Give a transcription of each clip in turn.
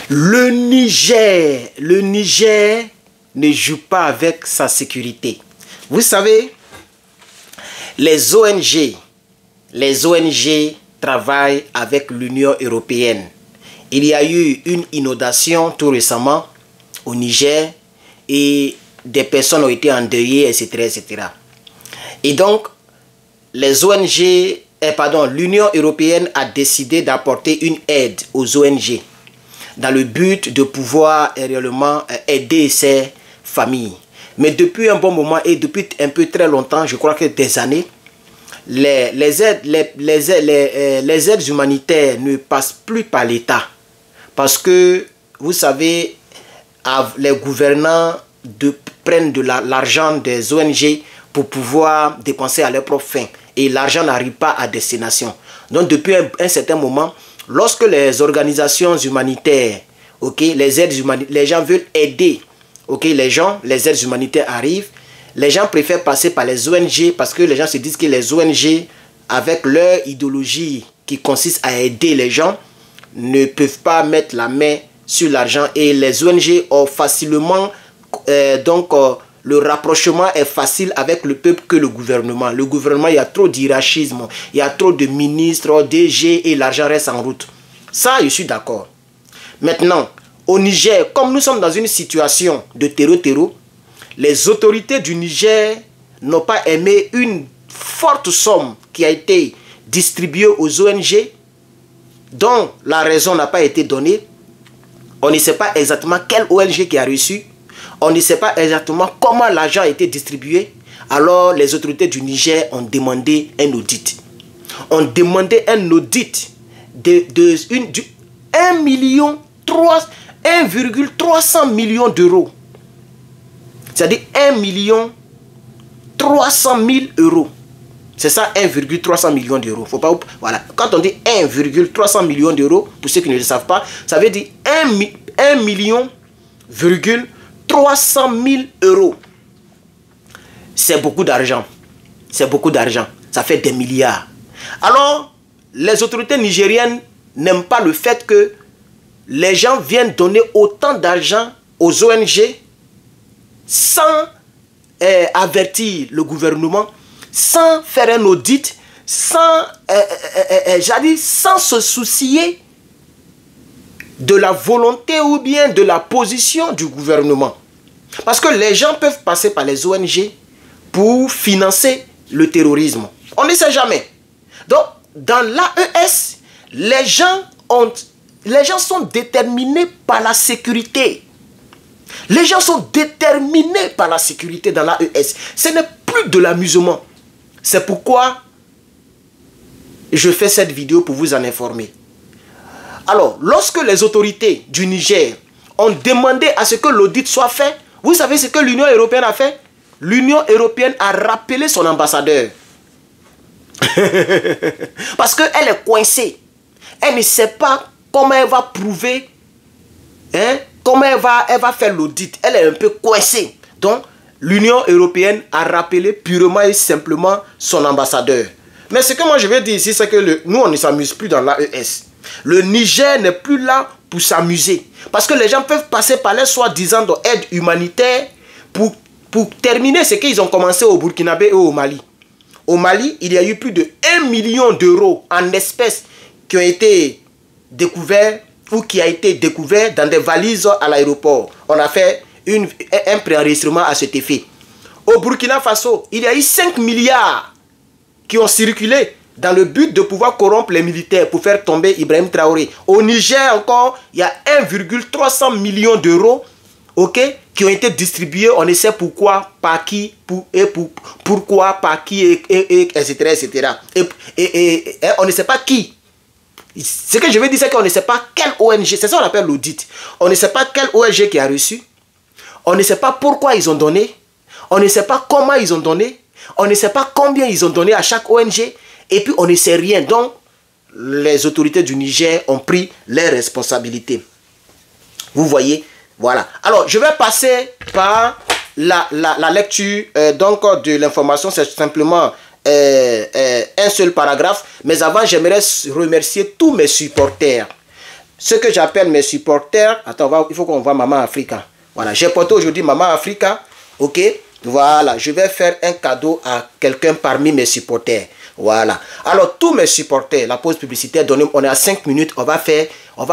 Le Niger ne joue pas avec sa sécurité. Vous savez, les ONG travaillent avec l'Union européenne. Il y a eu une inondation tout récemment au Niger et des personnes ont été endeuillées, etc., etc. Et donc, l'Union européenne a décidé d'apporter une aide aux ONG dans le but de pouvoir réellement aider ces familles. Mais depuis un bon moment et depuis un peu très longtemps, je crois que des années, les aides humanitaires ne passent plus par l'État. Parce que, vous savez, les gouvernants prennent de l'argent des ONG pour pouvoir dépenser à leurs propres fins. Et l'argent n'arrive pas à destination. Donc, depuis un certain moment, lorsque les organisations humanitaires, les gens veulent aider, les aides humanitaires arrivent, les gens préfèrent passer par les ONG parce que les gens se disent que les ONG, avec leur idéologie qui consiste à aider les gens, ne peuvent pas mettre la main sur l'argent et les ONG ont facilement, le rapprochement est facile avec le peuple que le gouvernement. Le gouvernement, il y a trop d'hierarchisme, il y a trop de ministres, DG et l'argent reste en route. Ça, je suis d'accord. Maintenant, au Niger, comme nous sommes dans une situation de terreau, les autorités du Niger n'ont pas aimé une forte somme qui a été distribuée aux ONG, dont la raison n'a pas été donnée. On ne sait pas exactement quelle ONG qui a reçu. On ne sait pas exactement comment l'argent a été distribué. Alors, les autorités du Niger ont demandé un audit. On demandé un audit de 1,3 million d'euros. C'est-à-dire 1,3 euros. C'est ça, 1,3 million d'euros. Faut pas, voilà. Quand on dit 1,3 million d'euros, pour ceux qui ne le savent pas, ça veut dire 1,3 million euros. C'est beaucoup d'argent. C'est beaucoup d'argent. Ça fait des milliards. Alors, les autorités nigériennes n'aiment pas le fait que les gens viennent donner autant d'argent aux ONG sans avertir le gouvernement, sans faire un audit, sans se soucier de la volonté ou bien de la position du gouvernement. Parce que les gens peuvent passer par les ONG pour financer le terrorisme. On ne sait jamais. Donc, dans l'AES, les gens sont déterminés par la sécurité. Les gens sont déterminés par la sécurité dans l'AES. Ce n'est plus de l'amusement. C'est pourquoi je fais cette vidéo pour vous en informer. Alors, lorsque les autorités du Niger ont demandé à ce que l'audit soit fait, vous savez ce que l'Union européenne a fait? L'Union européenne a rappelé son ambassadeur. Parce qu'elle est coincée. Elle ne sait pas comment elle va prouver, comment elle va faire l'audit. Elle est un peu coincée. Donc, l'Union européenne a rappelé purement et simplement son ambassadeur. Mais ce que moi je vais dire ici, c'est que nous, on ne s'amuse plus dans l'AES. Le Niger n'est plus là pour s'amuser. Parce que les gens peuvent passer par les soi-disant d'aide humanitaire pour terminer ce qu'ils ont commencé au Burkinabé et au Mali. Au Mali, il y a eu plus de 1 million d'euros en espèces qui ont été découverts ou qui a été découvert dans des valises à l'aéroport. On a fait un préenregistrement à cet effet. Au Burkina Faso, il y a eu 5 milliards qui ont circulé dans le but de pouvoir corrompre les militaires pour faire tomber Ibrahim Traoré. Au Niger encore, il y a 1,3 million d'euros qui ont été distribués, on ne sait pourquoi, par qui, pourquoi, par qui, etc. etc. Et on ne sait pas qui. Ce que je veux dire, c'est qu'on ne sait pas quelle ONG, c'est ça qu'on appelle l'audit. On ne sait pas quelle ONG qui a reçu. On ne sait pas pourquoi ils ont donné. On ne sait pas comment ils ont donné. On ne sait pas combien ils ont donné à chaque ONG. Et puis on ne sait rien. Donc, les autorités du Niger ont pris leurs responsabilités. Vous voyez? Voilà. Alors, je vais passer par la lecture de l'information. C'est simplement un seul paragraphe. Mais avant, j'aimerais remercier tous mes supporters. ce que j'appelle mes supporters. Attends, il faut qu'on voit Maman Africa. Voilà, j'ai porté aujourd'hui Maman Africa. Ok, voilà, je vais faire un cadeau à quelqu'un parmi mes supporters. Voilà. Alors, tous mes supporters, la pause publicitaire, on est à 5 minutes, on va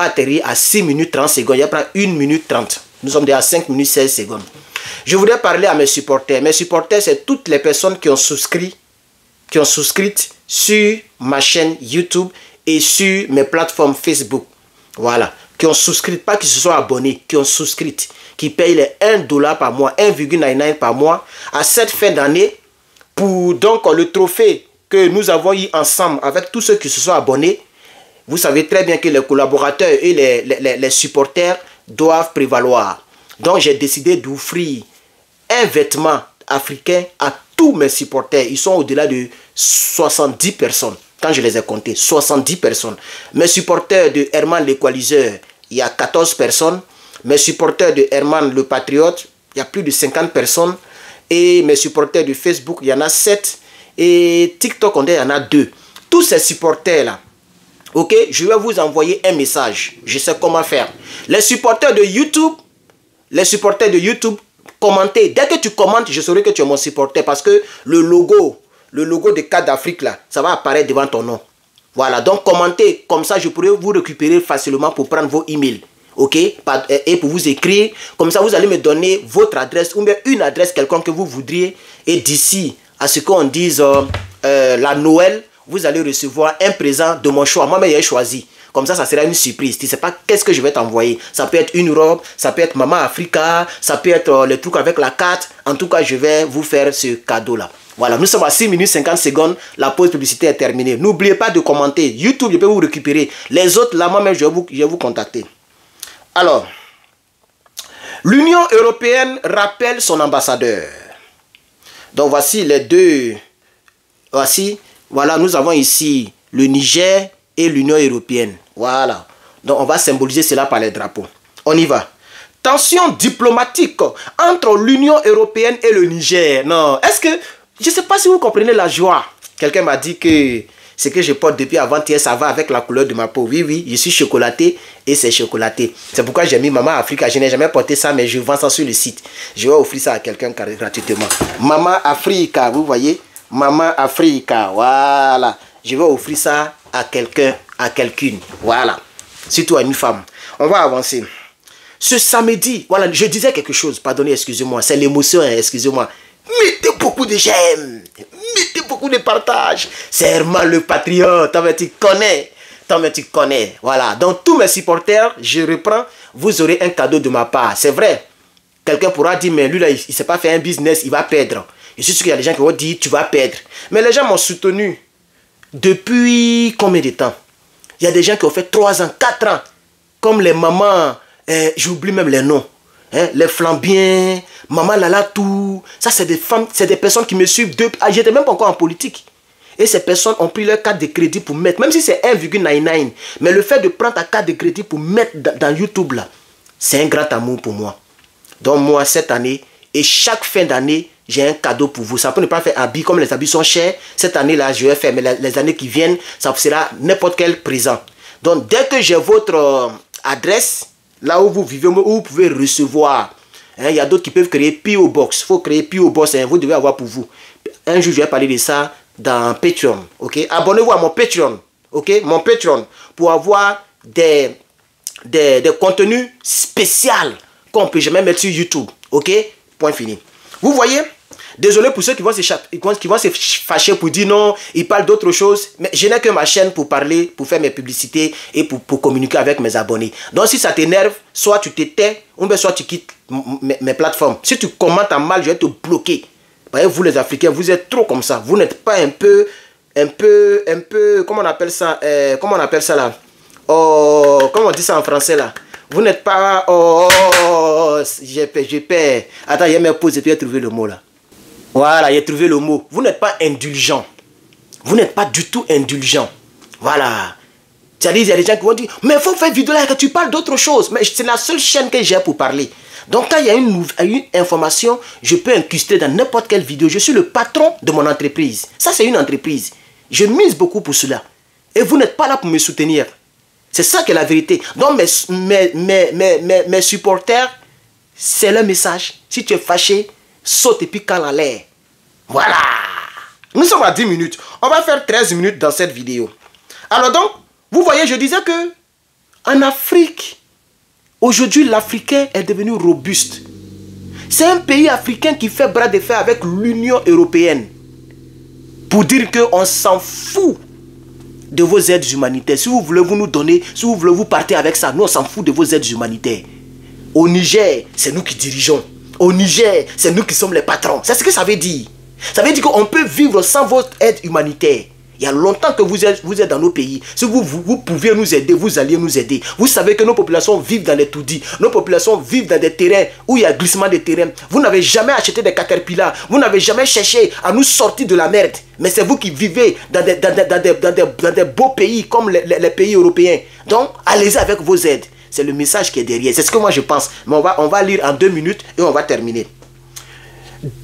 atterrir à 6 minutes 30 secondes. Il y a prendre 1 minute 30. Nous sommes déjà à 5 minutes 16 secondes. Je voudrais parler à mes supporters. Mes supporters, c'est toutes les personnes qui ont souscrit sur ma chaîne YouTube et sur mes plateformes Facebook. Voilà. Qui ont souscrit, pas qui se sont abonnés, qui ont souscrit, qui payent les $1 par mois, 1,99 par mois, à cette fin d'année, pour donc le trophée que nous avons eu ensemble avec tous ceux qui se sont abonnés. Vous savez très bien que les collaborateurs et les supporters doivent prévaloir. Donc j'ai décidé d'offrir un vêtement africain à tous mes supporters. Ils sont au-delà de 70 personnes. Quand je les ai comptés, 70 personnes. Mes supporters de Herman le Coaliseur, il y a 14 personnes. Mes supporters de Herman le Patriote, il y a plus de 50 personnes. Et mes supporters de Facebook, il y en a 7. Et TikTok, il y en a 2. Tous ces supporters-là, ok, je vais vous envoyer un message. Je sais comment faire. Les supporters de YouTube, commentez. Dès que tu commentes, je saurai que tu es mon supporter. Parce que le logo de CAD d'Afrique, là, ça va apparaître devant ton nom. Voilà, donc commentez. Comme ça, je pourrai vous récupérer facilement pour prendre vos emails. Ok, et pour vous écrire. Comme ça, vous allez me donner votre adresse ou bien une adresse quelconque que vous voudriez. Et d'ici à ce qu'on dise la Noël, vous allez recevoir un présent de mon choix. Moi-même, j'ai choisi. Comme ça sera une surprise. Tu ne sais pas qu'est-ce que je vais t'envoyer. Ça peut être une robe, ça peut être Maman Africa, ça peut être les trucs avec la carte. En tout cas, je vais vous faire ce cadeau-là. Voilà, nous sommes à 6 minutes 50 secondes. La pause publicitaire est terminée. N'oubliez pas de commenter. YouTube, je peux vous récupérer. Les autres, là, moi-même, je vais vous contacter. Alors, l'Union européenne rappelle son ambassadeur. Donc, voici les deux. Voici, voilà, nous avons ici le Niger et l'Union européenne. Voilà. Donc, on va symboliser cela par les drapeaux. On y va. Tension diplomatique entre l'Union européenne et le Niger. Non, est-ce que... Je ne sais pas si vous comprenez la joie. Quelqu'un m'a dit que ce que je porte depuis avant-hier, ça va avec la couleur de ma peau. Oui, oui, je suis chocolaté et c'est chocolaté. C'est pourquoi j'ai mis Maman Africa. Je n'ai jamais porté ça, mais je vends ça sur le site. Je vais offrir ça à quelqu'un gratuitement. Maman Africa, vous voyez? Maman Africa, voilà. Je vais offrir ça à quelqu'un, à quelqu'une. Voilà. Surtout à une femme. On va avancer. Ce samedi, voilà, je disais quelque chose. Pardonnez, excusez-moi. C'est l'émotion, hein, excusez-moi. Mettez beaucoup de j'aime. Mettez beaucoup de partage. C'est Herman le Patriote. Tu connais. Voilà. Donc, tous mes supporters, je reprends. Vous aurez un cadeau de ma part. C'est vrai. Quelqu'un pourra dire, mais lui, là, il ne s'est pas fait un business, il va perdre. Je suis sûr qu'il y a des gens qui vont dire, tu vas perdre. Mais les gens m'ont soutenu. Depuis combien de temps? Il y a des gens qui ont fait 3 ans, 4 ans. Comme les mamans, j'oublie même les noms. Hein, les Flambiens, Maman Lalatou. Ça, c'est des femmes, c'est des personnes qui me suivent depuis. Ah, j'étais même pas encore en politique. Et ces personnes ont pris leur carte de crédit pour mettre, même si c'est 1,99. Mais le fait de prendre ta carte de crédit pour mettre dans YouTube, là, c'est un grand amour pour moi. Donc moi, cette année, et chaque fin d'année, j'ai un cadeau pour vous. Ça peut ne pas faire habits, comme les habits sont chers. Cette année-là, je vais faire, mais les années qui viennent, ça sera n'importe quel présent. Donc, dès que j'ai votre adresse, là où vous vivez, où vous pouvez recevoir. Hein, il y a d'autres qui peuvent créer P.O. Box. Il faut créer P.O. Box. Hein, vous devez avoir pour vous. Un jour, je vais parler de ça dans Patreon. Ok? Abonnez-vous à mon Patreon. Ok? Mon Patreon. Pour avoir des contenus spéciaux qu'on ne peut jamais mettre sur YouTube. Ok? Point fini. Vous voyez? Désolé pour ceux qui vont se fâcher pour dire non, ils parlent d'autre chose. Mais je n'ai que ma chaîne pour parler, pour faire mes publicités et pour communiquer avec mes abonnés. Donc si ça t'énerve, soit tu te tais, ou bien soit tu quittes mes plateformes. Si tu commentes en mal, je vais te bloquer. Voyez, vous les Africains, vous êtes trop comme ça. Vous n'êtes pas un peu, comment on appelle ça là? Oh, comment on dit ça en français là? Vous n'êtes pas, j'ai peur. Attends, il y a mes pauses et puis j'ai trouvé le mot là. Voilà, j'ai trouvé le mot. Vous n'êtes pas indulgent. Vous n'êtes pas du tout indulgent. Voilà. C'est-à-dire, il y a des gens qui vont dire, mais il faut faire vidéo là que tu parles d'autre chose. Mais c'est la seule chaîne que j'ai pour parler. Donc, quand il y a une information, je peux incruster dans n'importe quelle vidéo. Je suis le patron de mon entreprise. Ça, c'est une entreprise. Je mise beaucoup pour cela. Et vous n'êtes pas là pour me soutenir. C'est ça qui est la vérité. Donc mes supporters, c'est le message. Si tu es fâché, saute et puis cale en l'air. Voilà. Nous sommes à 10 minutes. On va faire 13 minutes dans cette vidéo. Alors donc, vous voyez, je disais que en Afrique, aujourd'hui, l'Africain est devenu robuste. C'est un pays africain qui fait bras de fer avec l'Union européenne pour dire qu'on s'en fout de vos aides humanitaires. Si vous voulez vous nous donner, si vous voulez vous partir avec ça, nous on s'en fout de vos aides humanitaires. Au Niger, c'est nous qui dirigeons. Au Niger, c'est nous qui sommes les patrons. C'est ce que ça veut dire. Ça veut dire qu'on peut vivre sans votre aide humanitaire. Il y a longtemps que vous êtes dans nos pays. Si vous pouviez nous aider, vous alliez nous aider. Vous savez que nos populations vivent dans les taudis. Nos populations vivent dans des terrains où il y a glissement de terrain. Vous n'avez jamais acheté des caterpillars. Vous n'avez jamais cherché à nous sortir de la merde. Mais c'est vous qui vivez dans des beaux pays comme les pays européens. Donc, allez-y avec vos aides. C'est le message qui est derrière. C'est ce que moi je pense. Mais on va lire en 2 minutes et on va terminer.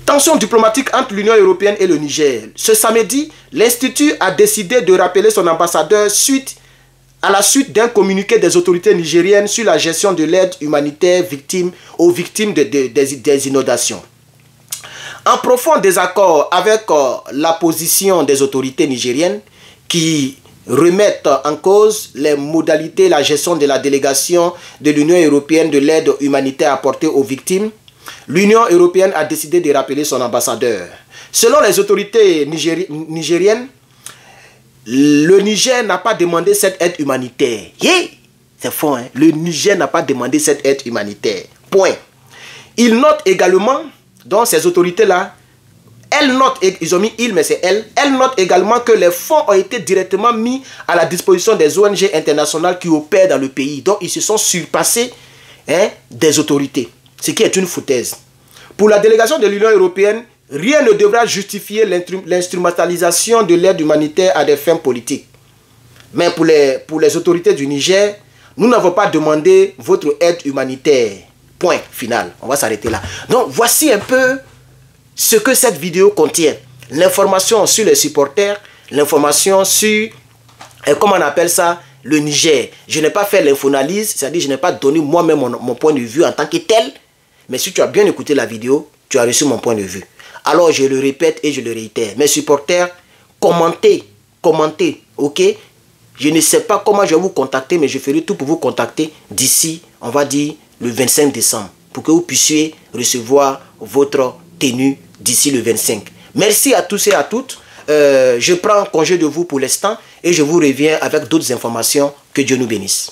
Tension diplomatique entre l'Union européenne et le Niger. Ce samedi, l'Institut a décidé de rappeler son ambassadeur à la suite d'un communiqué des autorités nigériennes sur la gestion de l'aide humanitaire aux victimes des inondations. En profond désaccord avec la position des autorités nigériennes qui remettent en cause les modalités et la gestion de la délégation de l'Union européenne de l'aide humanitaire apportée aux victimes, l'Union européenne a décidé de rappeler son ambassadeur. Selon les autorités nigériennes, le Niger n'a pas demandé cette aide humanitaire. C'est faux, hein? Le Niger n'a pas demandé cette aide humanitaire. Point. Il note également, donc ces autorités-là, elles notent, ils ont mis il, mais c'est elles notent également que les fonds ont été directement mis à la disposition des ONG internationales qui opèrent dans le pays. Donc ils se sont surpassés des autorités. Ce qui est une foutaise. Pour la délégation de l'Union européenne, rien ne devra justifier l'instrumentalisation de l'aide humanitaire à des fins politiques. Mais pour les autorités du Niger, nous n'avons pas demandé votre aide humanitaire. Point final. On va s'arrêter là. Donc voici un peu ce que cette vidéo contient. L'information sur les supporters, l'information sur, comment on appelle ça, le Niger. Je n'ai pas fait l'infoanalyse, c'est-à-dire je n'ai pas donné moi-même mon point de vue en tant que tel. Mais si tu as bien écouté la vidéo, tu as reçu mon point de vue. Alors je le répète et je le réitère. Mes supporters, commentez, ok? Je ne sais pas comment je vais vous contacter, mais je ferai tout pour vous contacter d'ici, on va dire, le 25 décembre. Pour que vous puissiez recevoir votre tenue d'ici le 25. Merci à tous et à toutes. Je prends congé de vous pour l'instant et je vous reviens avec d'autres informations. Que Dieu nous bénisse.